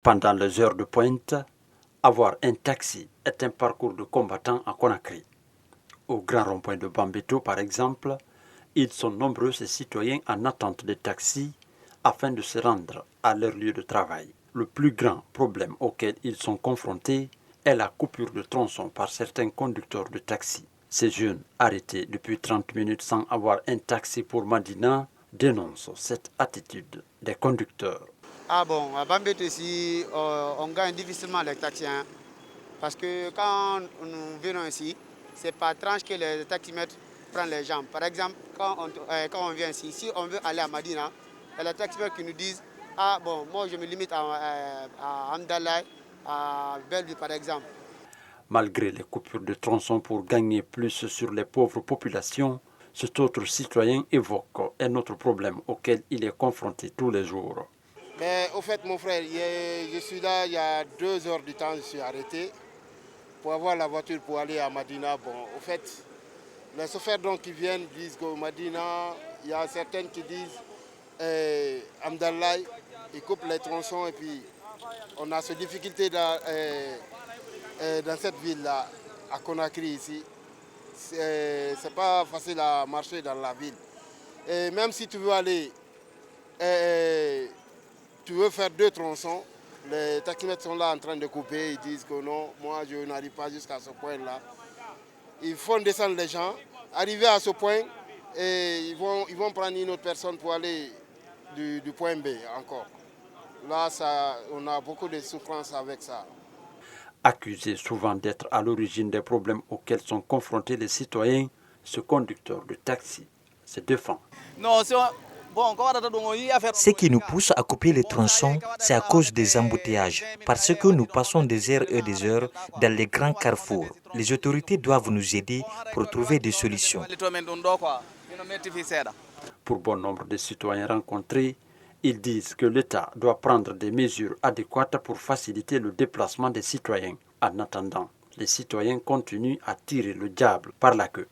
Pendant les heures de pointe, avoir un taxi est un parcours de combattant à Conakry. Au grand rond-point de Bambeto, par exemple, ils sont nombreux ces citoyens en attente de taxis afin de se rendre à leur lieu de travail. Le plus grand problème auquel ils sont confrontés est la coupure de tronçon par certains conducteurs de taxi. Ces jeunes, arrêtés depuis 30 minutes sans avoir un taxi pour Madina, dénoncent cette attitude des conducteurs. Ah bon, à Bambeto ici, on gagne difficilement les taxis. Parce que quand nous venons ici, c'est par tranche que les taximètres prennent les gens. Par exemple, quand on vient ici, si on veut aller à Madina, il y a les taximètres qui nous disent ah bon, moi je me limite à Amdalaï, à Belleville par exemple. Malgré les coupures de tronçons pour gagner plus sur les pauvres populations, cet autre citoyen évoque un autre problème auquel il est confronté tous les jours. Mais au fait, mon frère, je suis là il y a 2 heures du temps, je suis arrêté pour avoir la voiture pour aller à Madina. Bon, au fait, les chauffeurs donc, qui viennent disent qu'au Madina, il y a certaines qui disent Amdallah, ils coupent les tronçons et puis on a ces difficultés dans cette ville-là, à Conakry ici. C'est pas facile à marcher dans la ville. Et même si tu veux aller, tu veux faire 2 tronçons, les taximètres sont là en train de couper, ils disent que non, moi je n'arrive pas jusqu'à ce point-là. Ils font descendre les gens, arriver à ce point, et ils vont prendre une autre personne pour aller du point B encore. Là, on a beaucoup de souffrance avec ça. Accusé souvent d'être à l'origine des problèmes auxquels sont confrontés les citoyens, ce conducteur de taxi se défend. Ce qui nous pousse à couper les tronçons, c'est à cause des embouteillages, parce que nous passons des heures et des heures dans les grands carrefours. Les autorités doivent nous aider pour trouver des solutions. Pour bon nombre de citoyens rencontrés, ils disent que l'État doit prendre des mesures adéquates pour faciliter le déplacement des citoyens. En attendant, les citoyens continuent à tirer le diable par la queue.